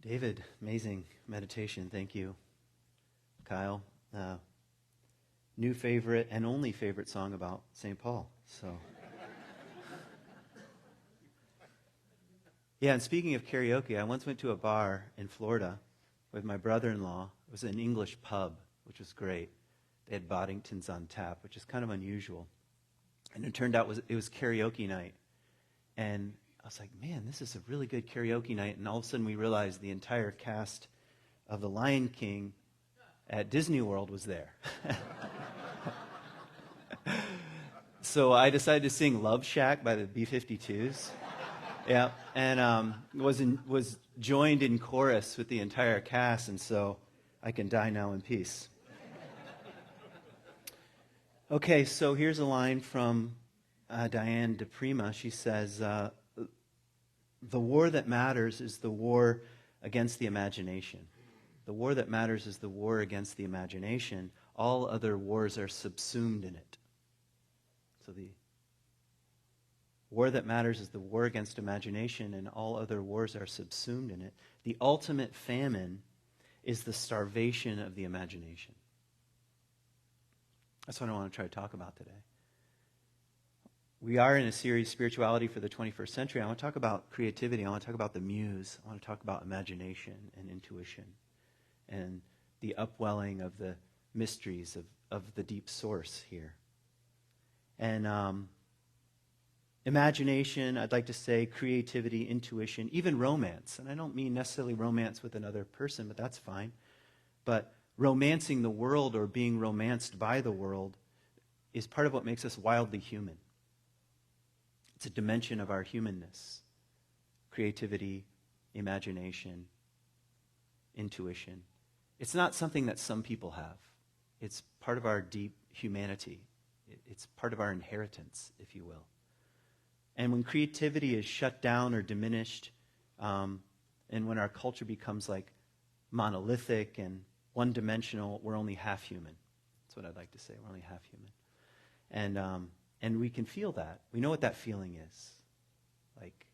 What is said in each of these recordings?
David, amazing meditation. Thank you. Kyle, new favorite and only favorite song about St. Paul. So, yeah, and speaking of karaoke, I once went to a bar in Florida with my brother-in-law. It was an English pub, which was great. They had Boddingtons on tap, which is kind of unusual. And it turned out it was karaoke night. And I was like, man, this is a really good karaoke night. And all of a sudden we realized the entire cast of The Lion King at Disney World was there. So I decided to sing Love Shack by the B-52s. Yeah, and was joined in chorus with the entire cast, and so I can die now in peace. Okay, so here's a line from Diane de Prima. She says, the war that matters is the war against the imagination. The war that matters is the war against the imagination. All other wars are subsumed in it. So the war that matters is the war against imagination, and all other wars are subsumed in it. The ultimate famine is the starvation of the imagination. That's what I want to try to talk about today. We are in a series, Spirituality for the 21st Century. I want to talk about creativity. I want to talk about the Muse. I want to talk about imagination and intuition and the upwelling of the mysteries of the deep source here. And imagination, I'd like to say creativity, intuition, even romance. And I don't mean necessarily romance with another person, but that's fine. But romancing the world or being romanced by the world is part of what makes us wildly human. It's a dimension of our humanness. Creativity, imagination, intuition. It's not something that some people have. It's part of our deep humanity. It's part of our inheritance, if you will. And when creativity is shut down or diminished, and when our culture becomes like monolithic and one-dimensional, we're only half human. That's what I'd like to say. We're only half human. And we can feel that. We know what that feeling is. Like,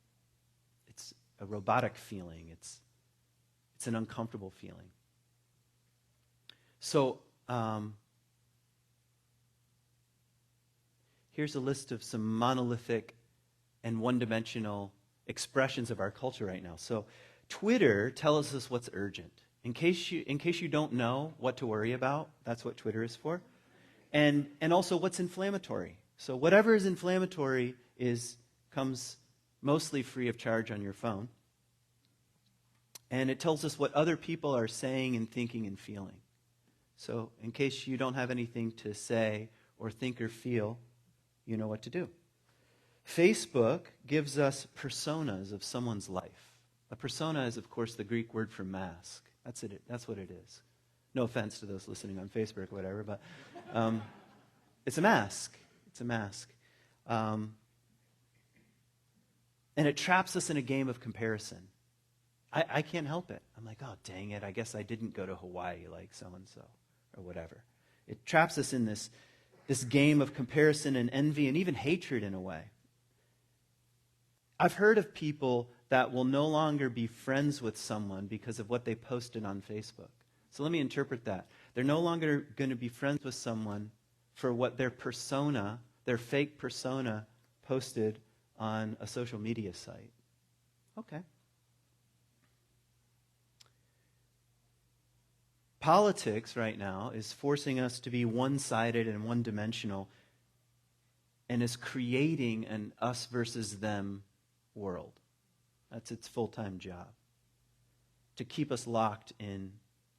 it's a robotic feeling. It's an uncomfortable feeling. So, here's a list of some monolithic and one-dimensional expressions of our culture right now. So, Twitter tells us what's urgent. In case you don't know what to worry about, that's what Twitter is for. And also what's inflammatory. So whatever is inflammatory comes mostly free of charge on your phone. And it tells us what other people are saying and thinking and feeling. So in case you don't have anything to say or think or feel, you know what to do. Facebook gives us personas of someone's life. A persona is, of course, the Greek word for mask. That's what it is. No offense to those listening on Facebook or whatever, but it's a mask. It's a mask. And it traps us in a game of comparison. I can't help it. I'm like, oh, dang it, I guess I didn't go to Hawaii like so-and-so or whatever. It traps us in this game of comparison and envy and even hatred in a way. I've heard of people that will no longer be friends with someone because of what they posted on Facebook. So let me interpret that. They're no longer going to be friends with someone for what their persona, their fake persona, posted on a social media site. Okay. Politics right now is forcing us to be one-sided and one-dimensional and is creating an us versus them world. That's its full-time job. To keep us locked in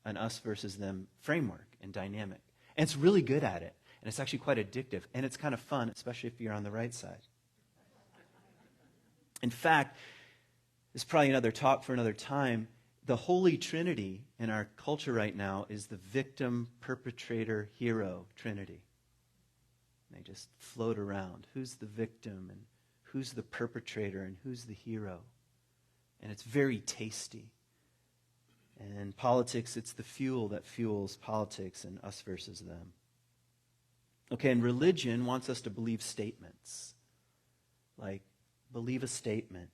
an us versus them framework and dynamic. And it's really good at it. And it's actually quite addictive. And it's kind of fun, especially if you're on the right side. In fact, this is probably another talk for another time. The Holy Trinity in our culture right now is the victim, perpetrator, hero trinity. And they just float around. Who's the victim and who's the perpetrator and who's the hero? And it's very tasty. And in politics, it's the fuel that fuels politics and us versus them. Okay, and religion wants us to believe statements. Like, believe a statement.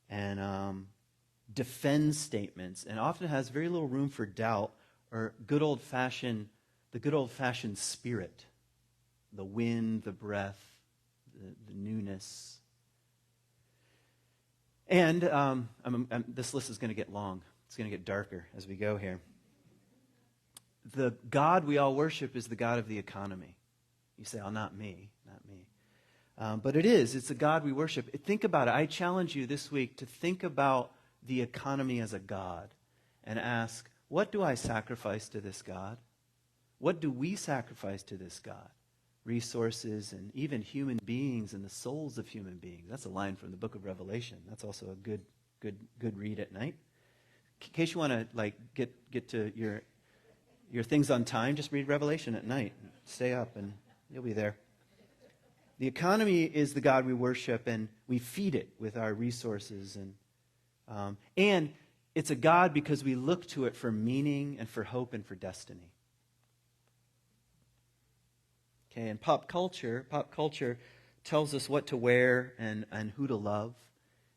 And defends statements and often has very little room for doubt or the good old-fashioned spirit, the wind, the breath, the newness. And this list is going to get long. It's going to get darker as we go here. The God we all worship is the God of the economy. You say, oh, not me. But it is. It's the God we worship. Think about it. I challenge you this week to think about the economy as a God and ask, what do I sacrifice to this God? What do we sacrifice to this God? Resources and even human beings and the souls of human beings. That's a line from the book of Revelation. That's also a good read at night. In case you want to get to your things on time, just read Revelation at night. Stay up and you'll be there. The economy is the God we worship, and we feed it with our resources. And it's a God because we look to it for meaning and for hope and for destiny. Okay, and pop culture tells us what to wear and who to love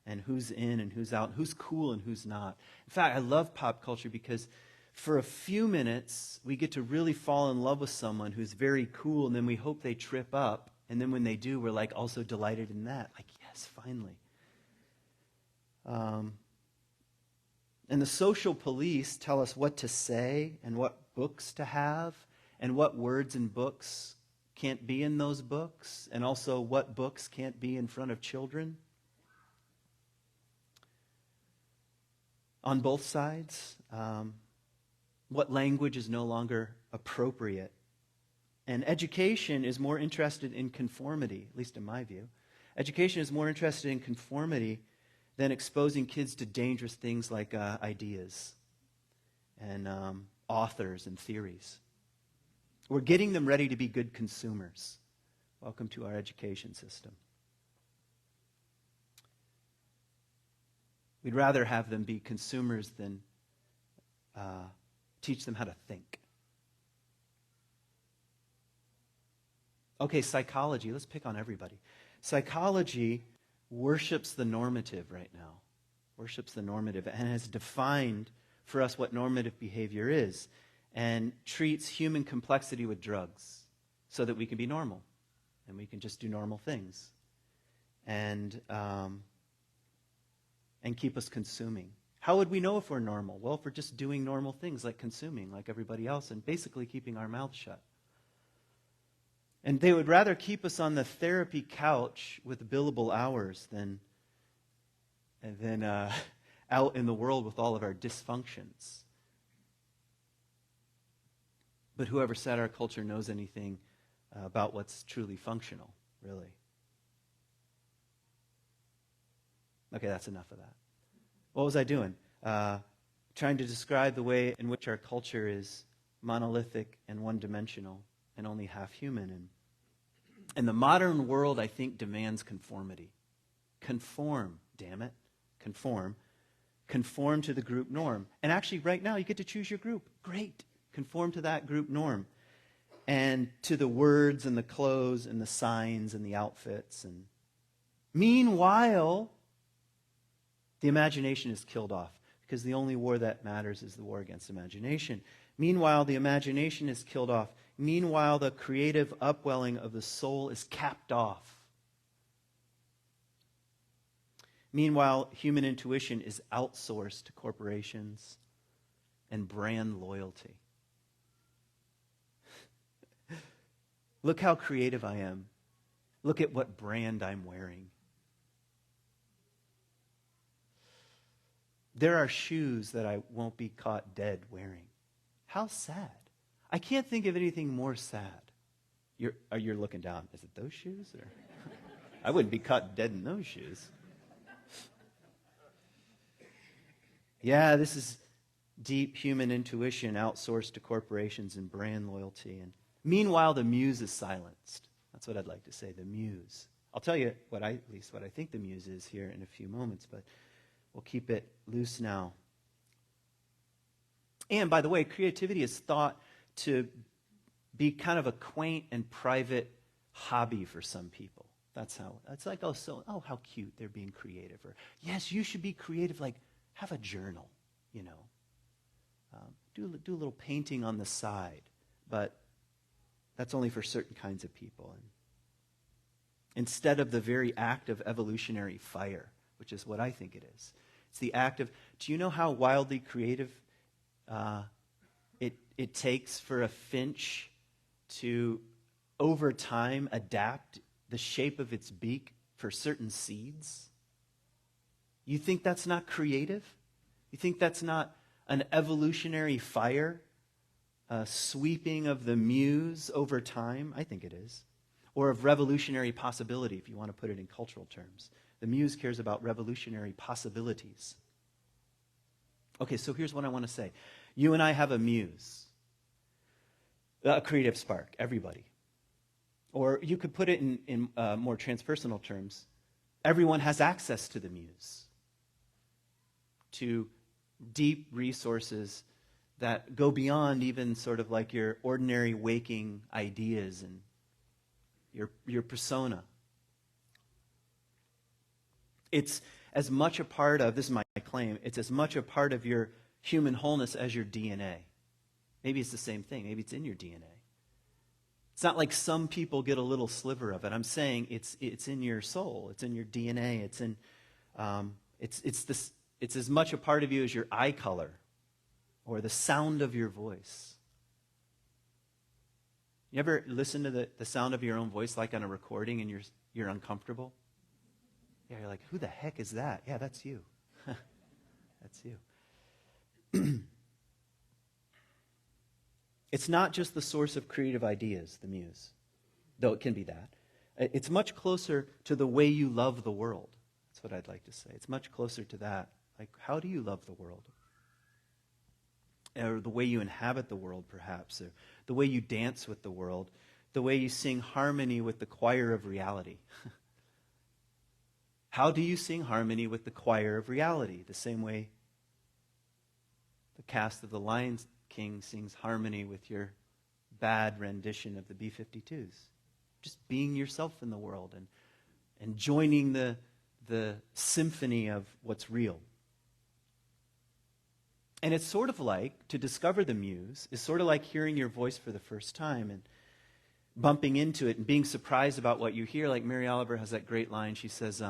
and who's in and who's out, who's cool and who's not. In fact, I love pop culture because for a few minutes, we get to really fall in love with someone who's very cool, and then we hope they trip up. And then when they do, we're like also delighted in that. Like, yes, finally. And the social police tell us what to say and what books to have and what words and books can't be in those books, and also what books can't be in front of children. On both sides, what language is no longer appropriate. And education is more interested in conformity, at least in my view. Education is more interested in conformity than exposing kids to dangerous things like ideas and authors and theories. We're getting them ready to be good consumers. Welcome to our education system. We'd rather have them be consumers than teach them how to think. Okay, psychology. Let's pick on everybody. Psychology worships the normative right now. Worships the normative and has defined for us what normative behavior is and treats human complexity with drugs so that we can be normal and we can just do normal things and keep us consuming. How would we know if we're normal? Well, if we're just doing normal things like consuming like everybody else and basically keeping our mouths shut. And they would rather keep us on the therapy couch with billable hours than out in the world with all of our dysfunctions. But whoever said our culture knows anything about what's truly functional, really. Okay, that's enough of that. What was I doing? Trying to describe the way in which our culture is monolithic and one-dimensional and only half human. And the modern world, I think, demands conformity. Conform, damn it. Conform. Conform to the group norm. And actually, right now, you get to choose your group. Great. Conform to that group norm. And to the words and the clothes and the signs and the outfits. And meanwhile, the imagination is killed off. Because the only war that matters is the war against imagination. Meanwhile, the imagination is killed off. Meanwhile, the creative upwelling of the soul is capped off. Meanwhile, human intuition is outsourced to corporations and brand loyalty. Look how creative I am. Look at what brand I'm wearing. There are shoes that I won't be caught dead wearing. How sad. I can't think of anything more sad. You're looking down. Is it those shoes? Or I wouldn't be caught dead in those shoes. Yeah, this is deep human intuition outsourced to corporations and brand loyalty. And meanwhile, the Muse is silenced. That's what I'd like to say, the Muse. I'll tell you what I think the Muse is here in a few moments, but we'll keep it loose now. And by the way, creativity is thought to be kind of a quaint and private hobby for some people. That's how, it's like, how cute, they're being creative. Or, yes, you should be creative. Like, have a journal, do a little painting on the side, but that's only for certain kinds of people. And instead of the very act of evolutionary fire, which is what I think it is, it's the act of, do you know how wildly creative it takes for a finch to, over time, adapt the shape of its beak for certain seeds? You think that's not creative? You think that's not an evolutionary fire, a sweeping of the Muse over time? I think it is. Or of revolutionary possibility, if you want to put it in cultural terms. The Muse cares about revolutionary possibilities. Okay, so here's what I want to say. You and I have a muse, a creative spark, everybody. Or you could put it in more transpersonal terms. Everyone has access to the muse, to deep resources that go beyond even sort of like your ordinary waking ideas and your persona. It's as much a part of, this is my claim, it's as much a part of your human wholeness as your DNA. Maybe it's the same thing. Maybe it's in your DNA. It's not like some people get a little sliver of it. I'm saying it's in your soul. It's in your DNA. It's in it's as much a part of you as your eye color or the sound of your voice. You ever listen to the sound of your own voice like on a recording and you're uncomfortable? Yeah, you're like, who the heck is that? Yeah, that's you. That's you. It's not just the source of creative ideas, the muse, though it can be that. It's much closer to the way you love the world. That's what I'd like to say. It's much closer to that. Like, how do you love the world? Or the way you inhabit the world, perhaps. Or the way you dance with the world. The way you sing harmony with the choir of reality. How do you sing harmony with the choir of reality? The same way the cast of The Lion King sings harmony with your bad rendition of the B-52s. Just being yourself in the world and joining the symphony of what's real. And it's sort of like, to discover the muse, is sort of like hearing your voice for the first time and bumping into it and being surprised about what you hear. Like Mary Oliver has that great line. She says,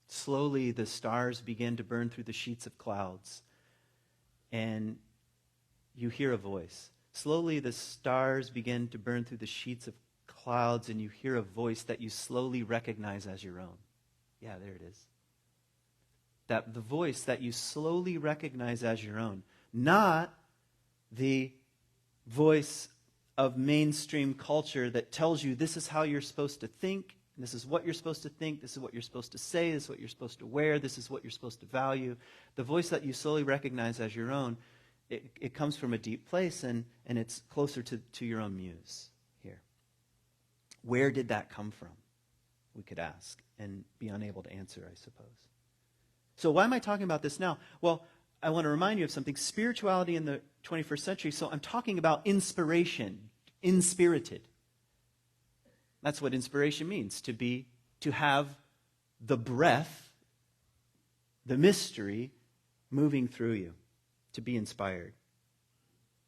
slowly the stars begin to burn through the sheets of clouds, and you hear a voice. Slowly the stars begin to burn through the sheets of clouds, and you hear a voice that you slowly recognize as your own. Yeah, there it is. That the voice that you slowly recognize as your own. Not the voice of mainstream culture that tells you this is how you're supposed to think, this is what you're supposed to think, this is what you're supposed to say, this is what you're supposed to wear, this is what you're supposed to value. The voice that you slowly recognize as your own, it comes from a deep place, and it's closer to your own muse here. Where did that come from? We could ask and be unable to answer, I suppose. So why am I talking about this now? Well, I want to remind you of something. Spirituality in the 21st century, so I'm talking about inspiration, inspirited. That's what inspiration means, to have the breath, the mystery moving through you, to be inspired.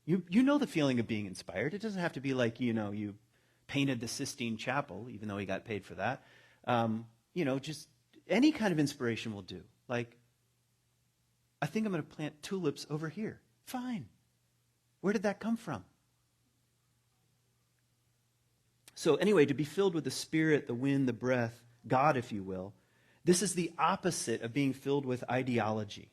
You know the feeling of being inspired. It doesn't have to be like, you painted the Sistine Chapel, even though he got paid for that. Just any kind of inspiration will do. Like, I think I'm going to plant tulips over here. Fine. Where did that come from? So anyway, to be filled with the Spirit, the wind, the breath, God, if you will, this is the opposite of being filled with ideology.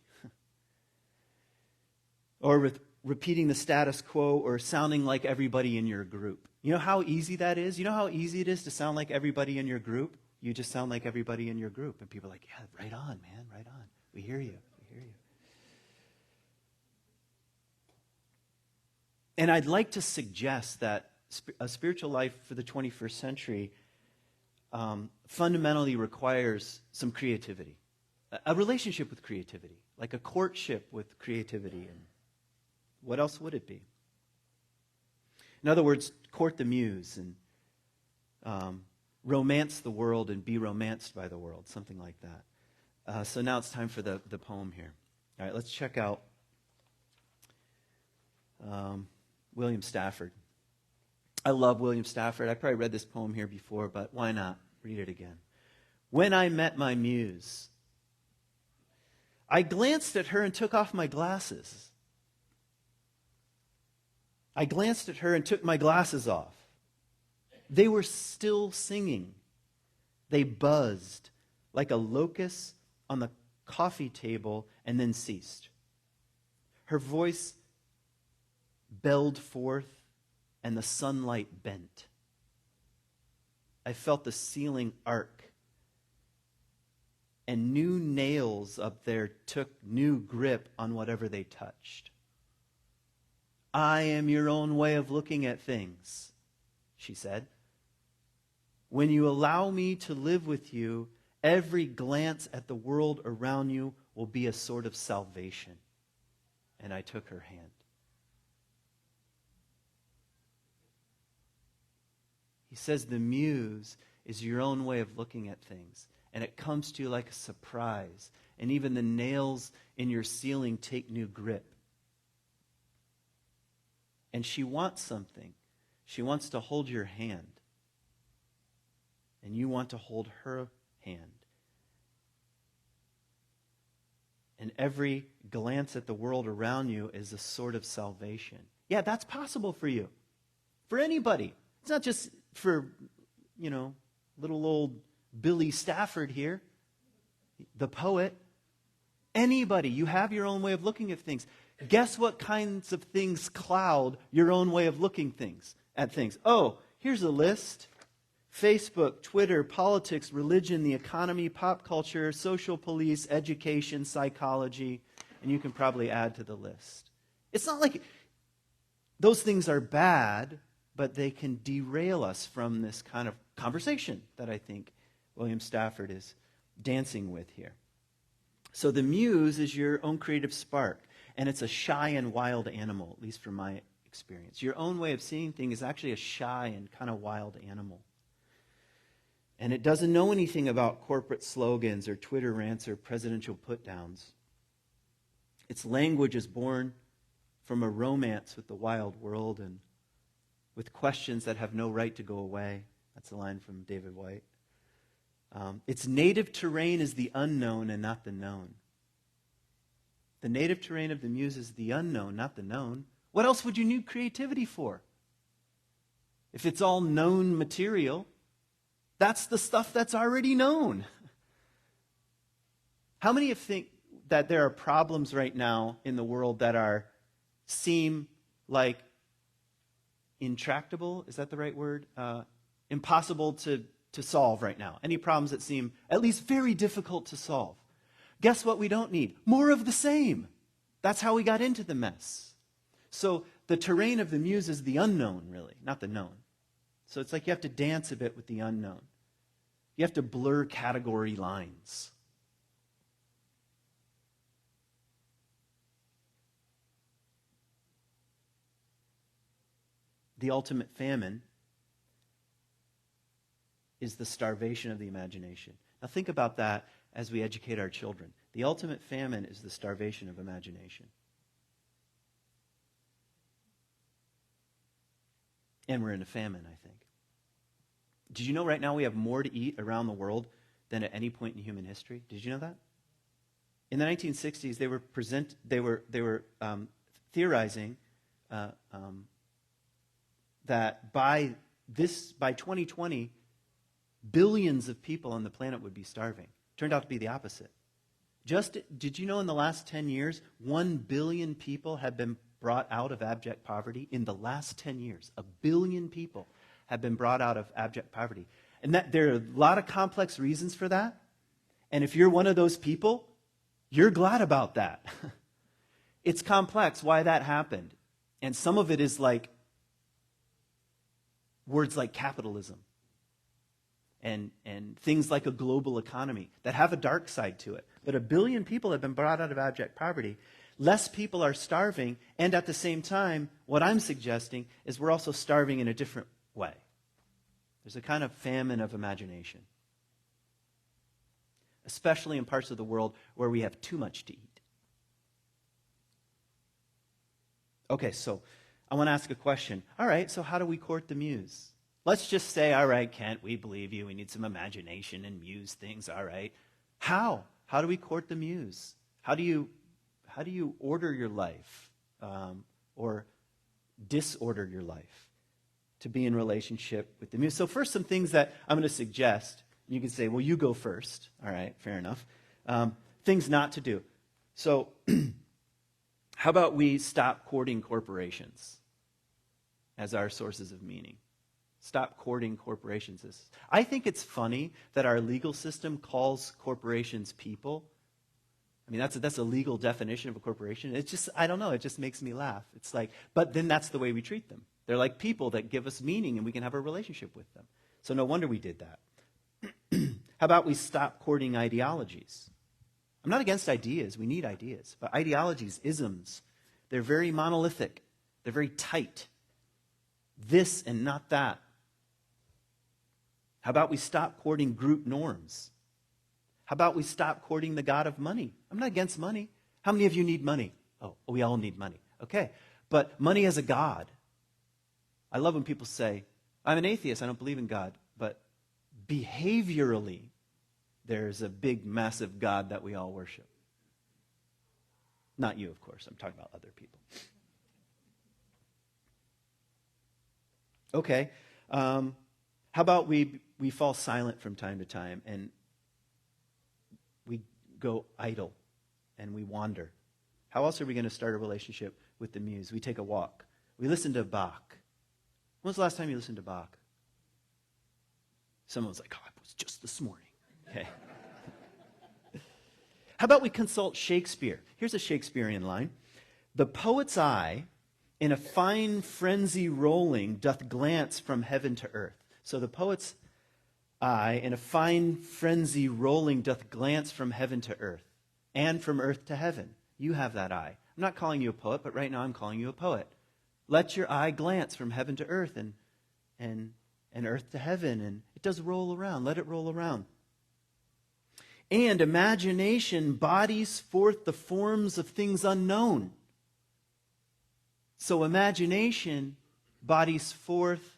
Or with repeating the status quo or sounding like everybody in your group. You know how easy that is? You know how easy it is to sound like everybody in your group? You just sound like everybody in your group. And people are like, yeah, right on, man, right on. We hear you. We hear you. And I'd like to suggest that a spiritual life for the 21st century fundamentally requires some creativity. A relationship with creativity, like a courtship with creativity. And what else would it be? In other words, court the muse and romance the world and be romanced by the world, something like that. So now it's time for the poem here. All right, let's check out William Stafford. I love William Stafford. I probably read this poem here before, but why not read it again? When I met my muse, I glanced at her and took off my glasses. I glanced at her and took my glasses off. They were still singing. They buzzed like a locust on the coffee table and then ceased. Her voice belled forth and the sunlight bent. I felt the ceiling arc and new nails up there took new grip on whatever they touched. I am your own way of looking at things, she said. When you allow me to live with you, every glance at the world around you will be a sort of salvation. And I took her hand. He says the muse is your own way of looking at things. And it comes to you like a surprise. And even the nails in your ceiling take new grip. And she wants something. She wants to hold your hand. And you want to hold her hand. And every glance at the world around you is a sort of salvation. Yeah, that's possible for you. For anybody. It's not just for, little old Billy Stafford here, the poet. Anybody. You have your own way of looking at things. Guess what kinds of things cloud your own way of looking at things? Oh, here's a list. Facebook, Twitter, politics, religion, the economy, pop culture, social police, education, psychology, and you can probably add to the list. It's not like those things are bad, but they can derail us from this kind of conversation that I think William Stafford is dancing with here. So the muse is your own creative spark, and it's a shy and wild animal, at least from my experience. Your own way of seeing things is actually a shy and kind of wild animal. And it doesn't know anything about corporate slogans or Twitter rants or presidential put-downs. Its language is born from a romance with the wild world and with questions that have no right to go away. That's a line from David White. Its native terrain is the unknown and not the known. The native terrain of the muse is the unknown, not the known. What else would you need creativity for? If it's all known material, that's the stuff that's already known. How many of you think that there are problems right now in the world that seem like intractable? Is that the right word? Impossible to solve right now. Any problems that seem at least very difficult to solve. Guess what we don't need? More of the same. That's how we got into the mess. So the terrain of the muse is the unknown, really, not the known. So it's like you have to dance a bit with the unknown. You have to blur category lines. The ultimate famine is the starvation of the imagination. Now think about that as we educate our children. The ultimate famine is the starvation of imagination. And we're in a famine, I think. Did you know right now we have more to eat around the world than at any point in human history? Did you know that? In the 1960s, they were theorizing that by 2020, billions of people on the planet would be starving. Turned out to be the opposite. Did you know in the last 10 years, 1 billion people have been brought out of abject poverty? In the last 10 years, 1 billion people have been brought out of abject poverty. And that there are a lot of complex reasons for that. And if you're one of those people, you're glad about that. It's complex why that happened. And some of it is like words like capitalism and things like a global economy that have a dark side to it. But 1 billion people have been brought out of abject poverty. Less people are starving, and at the same time, what I'm suggesting is we're also starving in a different way. There's a kind of famine of imagination. especially in parts of the world where we have too much to eat. Okay, so I want to ask a question. All right, so how do we court the Muse? Let's just say, all right, Kent, we believe you. We need some imagination and Muse things, all right. How? How do we court the Muse? How do you order your life or disorder your life to be in relationship with the Muse? So first, some things that I'm going to suggest. You can say, well, you go first. All right, fair enough. Things not to do. So how about we stop courting corporations as our sources of meaning? Stop courting corporations. I think it's funny that our legal system calls corporations people. I mean, that's a legal definition of a corporation. It's just, I don't know, it just makes me laugh. It's like, but then that's the way we treat them. They're like people that give us meaning and we can have a relationship with them. So no wonder we did that. How about we stop courting ideologies? I'm not against ideas. We need ideas. But ideologies, isms, they're very monolithic. They're very tight. This and not that. How about we stop courting group norms? How about we stop courting the God of money? I'm not against money. How many of you need money? Oh, we all need money. Okay. But money as a God. I love when people say, I'm an atheist, I don't believe in God. But behaviorally, there's a big, massive God that we all worship. Not you, of course. I'm talking about other people. Okay. How about we fall silent from time to time and we go idle and we wander? How else are we going to start a relationship with the Muse? We take a walk. We listen to Bach. When was the last time you listened to Bach? Someone was like, oh, it was just this morning. Okay. How about we consult Shakespeare? Here's a Shakespearean line. The poet's eye in a fine frenzy rolling doth glance from heaven to earth. So the poet's eye in a fine frenzy rolling doth glance from heaven to earth and from earth to heaven. You have that eye. I'm not calling you a poet, but right now I'm calling you a poet. Let your eye glance from heaven to earth and earth to heaven, and it does roll around. Let it roll around. And imagination bodies forth the forms of things unknown. So imagination bodies forth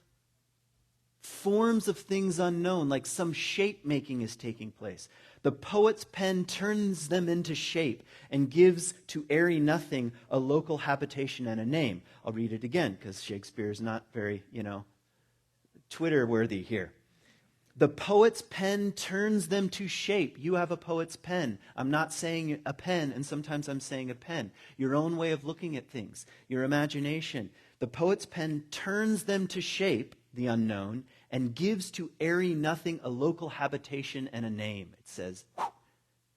forms of things unknown, like some shape making is taking place. The poet's pen turns them into shape and gives to airy nothing a local habitation and a name. I'll read it again because Shakespeare is not very, Twitter worthy here. The poet's pen turns them to shape. You have a poet's pen. I'm not saying a pen, and sometimes I'm saying a pen. Your own way of looking at things, your imagination. The poet's pen turns them to shape, the unknown, and gives to airy nothing a local habitation and a name. It says,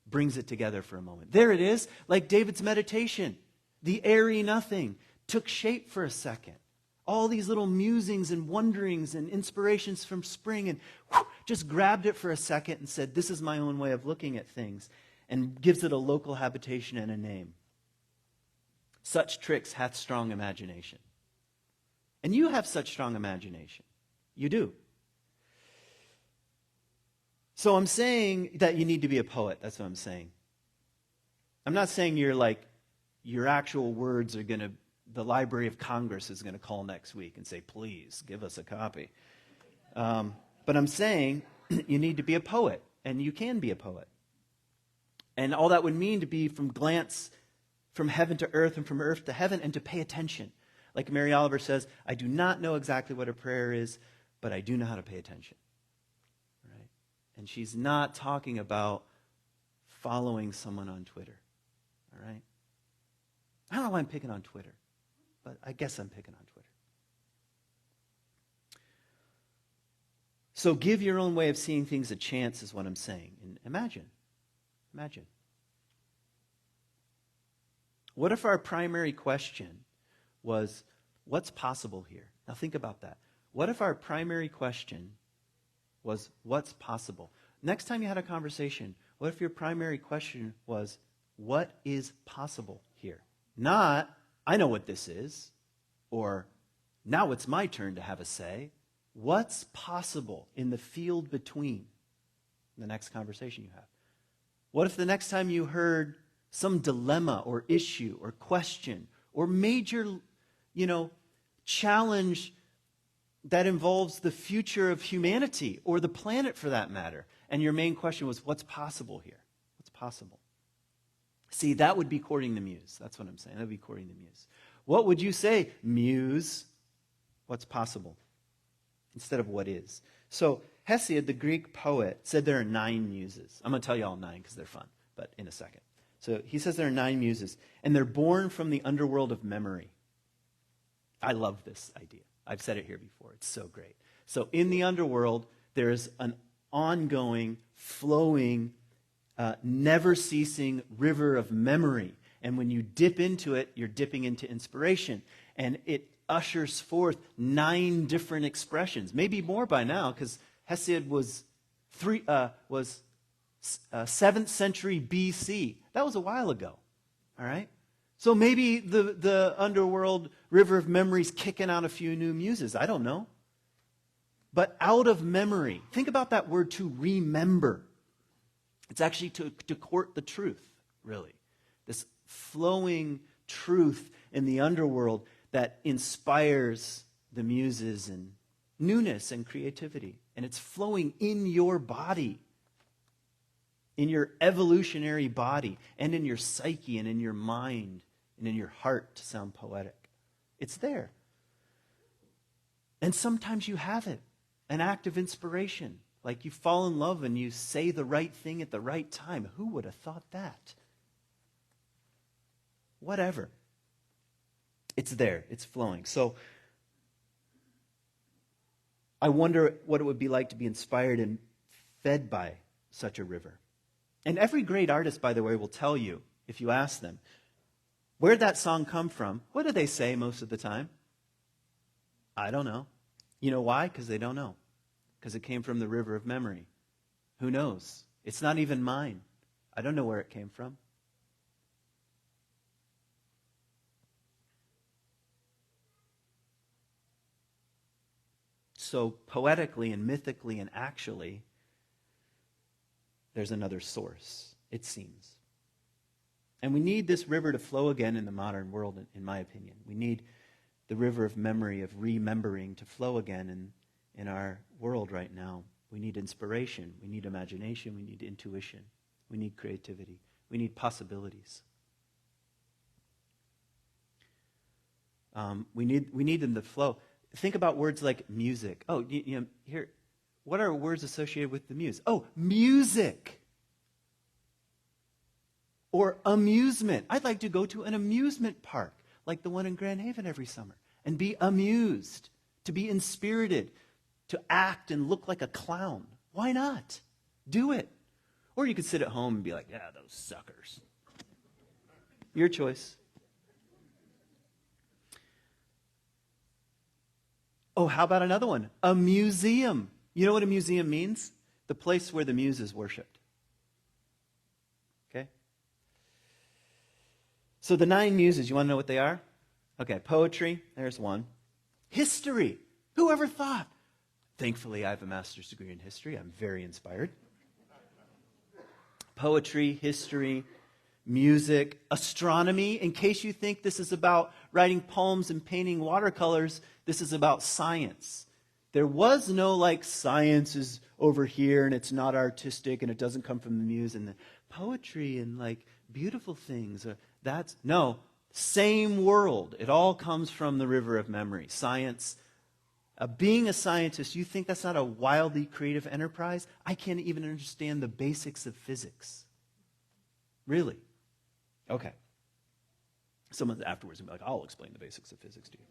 brings it together for a moment. There it is, like David's meditation. The airy nothing took shape for a second. All these little musings and wonderings and inspirations from spring, and just grabbed it for a second and said, this is my own way of looking at things, and gives it a local habitation and a name. Such tricks hath strong imagination. And you have such strong imagination. You do. So I'm saying that you need to be a poet. That's what I'm saying. I'm not saying your actual words are going to, the Library of Congress is going to call next week and say, please, give us a copy. But I'm saying you need to be a poet, and you can be a poet. And all that would mean to be from glance from heaven to earth and from earth to heaven, and to pay attention. Like Mary Oliver says, I do not know exactly what a prayer is, but I do know how to pay attention. Right? And she's not talking about following someone on Twitter. All right? I don't know why I'm picking on Twitter, but I guess I'm picking on Twitter. So give your own way of seeing things a chance is what I'm saying. And imagine. What if our primary question was, what's possible here? Now think about that. What if our primary question was, what's possible? Next time you had a conversation, what if your primary question was, what is possible here? Not, I know what this is, or now it's my turn to have a say. What's possible in the field between the next conversation you have? What if the next time you heard some dilemma or issue or question or major, challenge that involves the future of humanity or the planet for that matter, and your main question was, what's possible here? What's possible? See, that would be courting the Muse. That's what I'm saying. That would be courting the Muse. What would you say, Muse? What's possible? Instead of what is. So Hesiod, the Greek poet, said there are 9 muses. I'm going to tell you all 9 because they're fun, but in a second. So he says there are 9 muses, and they're born from the underworld of memory. I love this idea. I've said it here before. It's so great. So in the underworld, there is an ongoing, flowing, never-ceasing river of memory. And when you dip into it, you're dipping into inspiration. And it ushers forth 9 different expressions, maybe more by now, because Hesiod was 7th century BC. That was a while ago, all right? So maybe the underworld river of memory's kicking out a few new muses. I don't know. But out of memory, think about that word to remember. It's actually to court the truth, really. This flowing truth in the underworld that inspires the muses and newness and creativity. And it's flowing in your body, in your evolutionary body, and in your psyche, and in your mind, and in your heart, to sound poetic. It's there. And sometimes you have it, an act of inspiration. Like you fall in love and you say the right thing at the right time. Who would have thought that? Whatever. It's there. It's flowing. So I wonder what it would be like to be inspired and fed by such a river. And every great artist, by the way, will tell you, if you ask them, where'd that song come from? What do they say most of the time? I don't know. You know why? Because they don't know. Because it came from the river of memory. Who knows? It's not even mine. I don't know where it came from. So poetically and mythically and actually, there's another source, it seems. And we need this river to flow again in the modern world, in my opinion. We need the river of memory, of remembering, to flow again in our world right now. We need inspiration. We need imagination. We need intuition. We need creativity. We need possibilities. We need them to flow. Think about words like music. Oh, here, what are words associated with the muse? Oh, music. Or amusement. I'd like to go to an amusement park, like the one in Grand Haven every summer, and be amused, to be inspirited, to act and look like a clown. Why not? Do it. Or you could sit at home and be like, yeah, those suckers. Your choice. Oh, how about another one? A museum. You know what a museum means? The place where the muse is worshipped. Okay? So the 9 muses, you want to know what they are? Okay, poetry, there's one. History. Who ever thought? Thankfully, I have a master's degree in history. I'm very inspired. Poetry, history, music, astronomy. In case you think this is about writing poems and painting watercolors, this is about science. There was no science is over here and it's not artistic and it doesn't come from the muse, and the poetry and beautiful things. No, same world. It all comes from the river of memory. Science. Being a scientist, you think that's not a wildly creative enterprise? I can't even understand the basics of physics. Really? Okay. Someone afterwards will be like, I'll explain the basics of physics to you.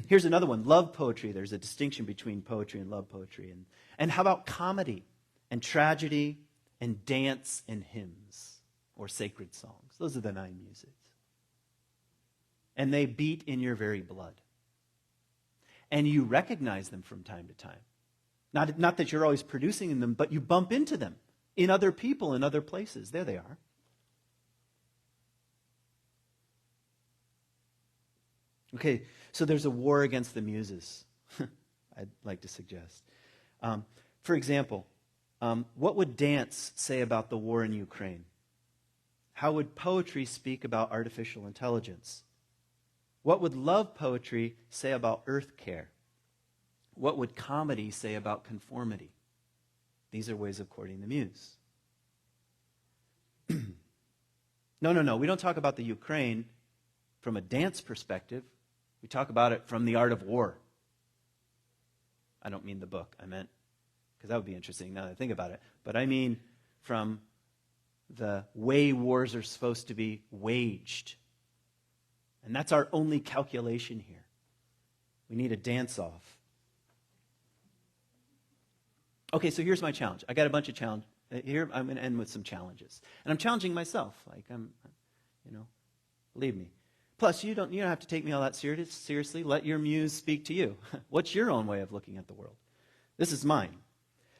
Here's another one, love poetry. There's a distinction between poetry and love poetry. And how about comedy and tragedy and dance and hymns or sacred songs? Those are the 9 muses. And they beat in your very blood. And you recognize them from time to time. Not that you're always producing them, but you bump into them in other people, in other places. There they are. Okay, so there's a war against the muses, I'd like to suggest. For example, What would dance say about the war in Ukraine? How would poetry speak about artificial intelligence? What would love poetry say about earth care? What would comedy say about conformity? These are ways of courting the muse. No. We don't talk about the Ukraine from a dance perspective. We talk about it from the art of war. I don't mean the book. I meant, because that would be interesting now that I think about it. But I mean from the way wars are supposed to be waged. And that's our only calculation here. We need a dance-off. Okay, so here's my challenge. I got a bunch of challenges. Here, I'm going to end with some challenges. And I'm challenging myself. Believe me. Plus, you don't have to take me all that seriously. Let your muse speak to you. What's your own way of looking at the world? This is mine.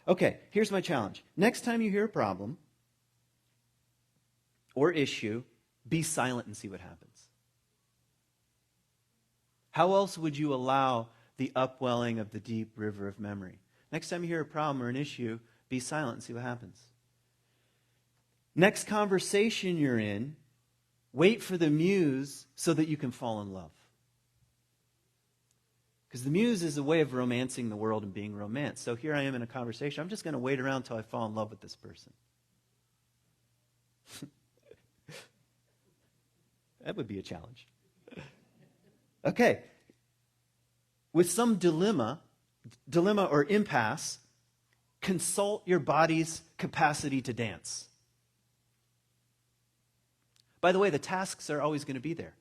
Okay, here's my challenge. Next time you hear a problem or issue, be silent and see what happens. How else would you allow the upwelling of the deep river of memory? Next time you hear a problem or an issue, be silent and see what happens. Next conversation you're in, wait for the muse so that you can fall in love. Because the muse is a way of romancing the world and being romanced. So here I am in a conversation. I'm just going to wait around until I fall in love with this person. That would be a challenge. Okay. With some dilemma or impasse, consult your body's capacity to dance. By the way, the tasks are always going to be there.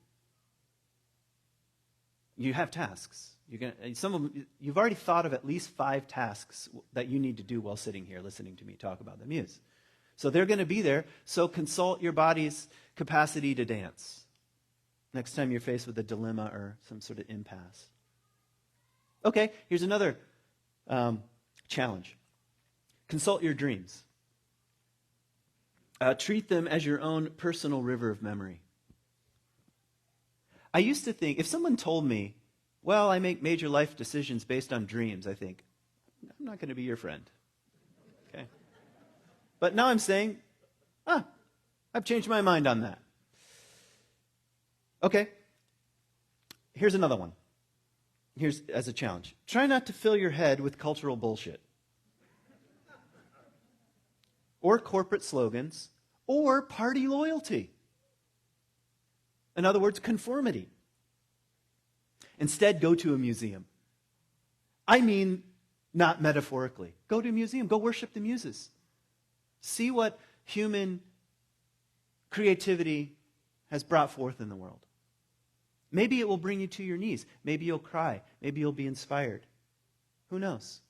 You have tasks. You've already thought of at least 5 tasks that you need to do while sitting here listening to me talk about the muse. So they're going to be there. So consult your body's capacity to dance next time you're faced with a dilemma or some sort of impasse. Okay, here's another challenge. Consult your dreams. Treat them as your own personal river of memory. I used to think, if someone told me, well, I make major life decisions based on dreams, I think, I'm not going to be your friend. Okay? But now I'm saying, I've changed my mind on that. Okay. Here's another one. Here's as a challenge. Try not to fill your head with cultural bullshit. Or corporate slogans, or party loyalty. In other words, conformity. Instead, go to a museum. I mean, not metaphorically. Go to a museum. Go worship the muses. See what human creativity has brought forth in the world. Maybe it will bring you to your knees. Maybe you'll cry. Maybe you'll be inspired. Who knows?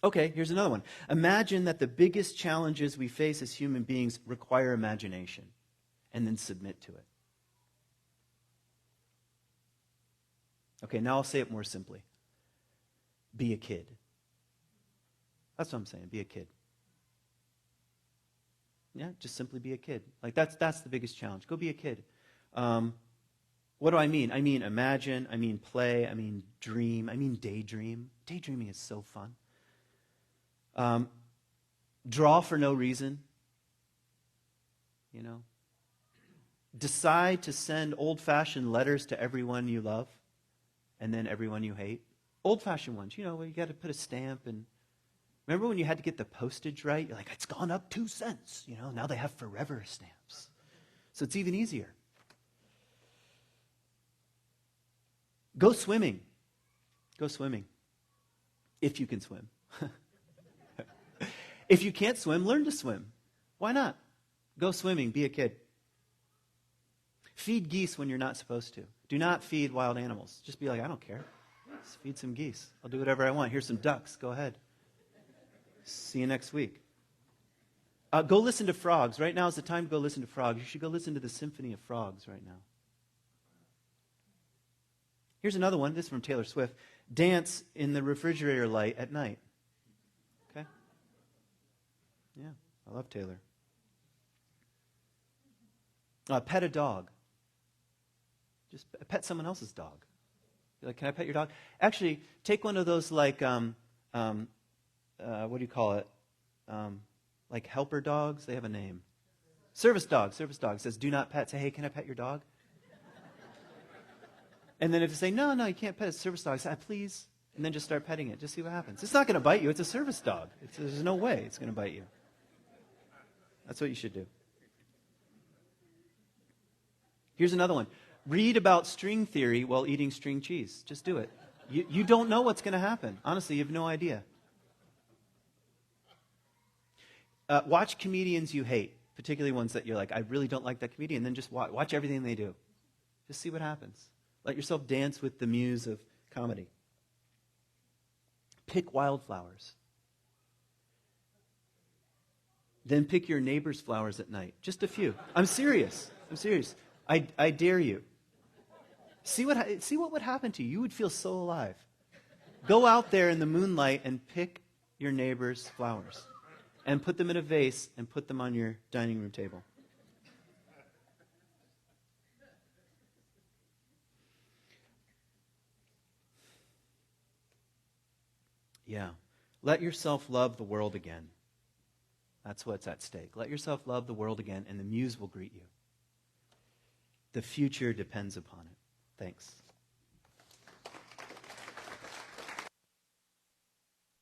Okay, here's another one. Imagine that the biggest challenges we face as human beings require imagination, and then submit to it. Okay, now I'll say it more simply. Be a kid. That's what I'm saying, be a kid. Yeah, just simply be a kid. Like that's the biggest challenge. Go be a kid. What do I mean? I mean imagine, I mean play, I mean dream, I mean daydream. Daydreaming is so fun. Draw for no reason. Decide to send old-fashioned letters to everyone you love and then everyone you hate. Old-fashioned ones, where you got to put a stamp and... Remember when you had to get the postage right? You're like, it's gone up 2 cents. Now they have forever stamps. So it's even easier. Go swimming. Go swimming. If you can swim. If you can't swim, learn to swim. Why not? Go swimming. Be a kid. Feed geese when you're not supposed to. Do not feed wild animals. Just be like, I don't care. Just feed some geese. I'll do whatever I want. Here's some ducks. Go ahead. See you next week. Go listen to frogs. Right now is the time to go listen to frogs. You should go listen to the symphony of frogs right now. Here's another one. This is from Taylor Swift. Dance in the refrigerator light at night. Okay? Yeah, I love Taylor. Pet a dog. Just pet someone else's dog. You're like, can I pet your dog? Actually, take one of those what do you call it? Like helper dogs, they have a name. Service dog says, do not pet. Say, hey, can I pet your dog? And then if you say, no, you can't pet a service dog, say, please. And then just start petting it. Just see what happens. It's not going to bite you. It's a service dog. There's no way it's going to bite you. That's what you should do. Here's another one. Read about string theory while eating string cheese. Just do it. You don't know what's going to happen. Honestly, you have no idea. Watch comedians you hate, particularly ones that you're like, I really don't like that comedian. And then just watch everything they do. Just see what happens. Let yourself dance with the muse of comedy. Pick wildflowers. Then pick your neighbor's flowers at night. Just a few. I'm serious. I dare you. See what would happen to you. You would feel so alive. Go out there in the moonlight and pick your neighbor's flowers. And put them in a vase and put them on your dining room table. Yeah. Let yourself love the world again. That's what's at stake. Let yourself love the world again, and the muse will greet you. The future depends upon it. Thanks.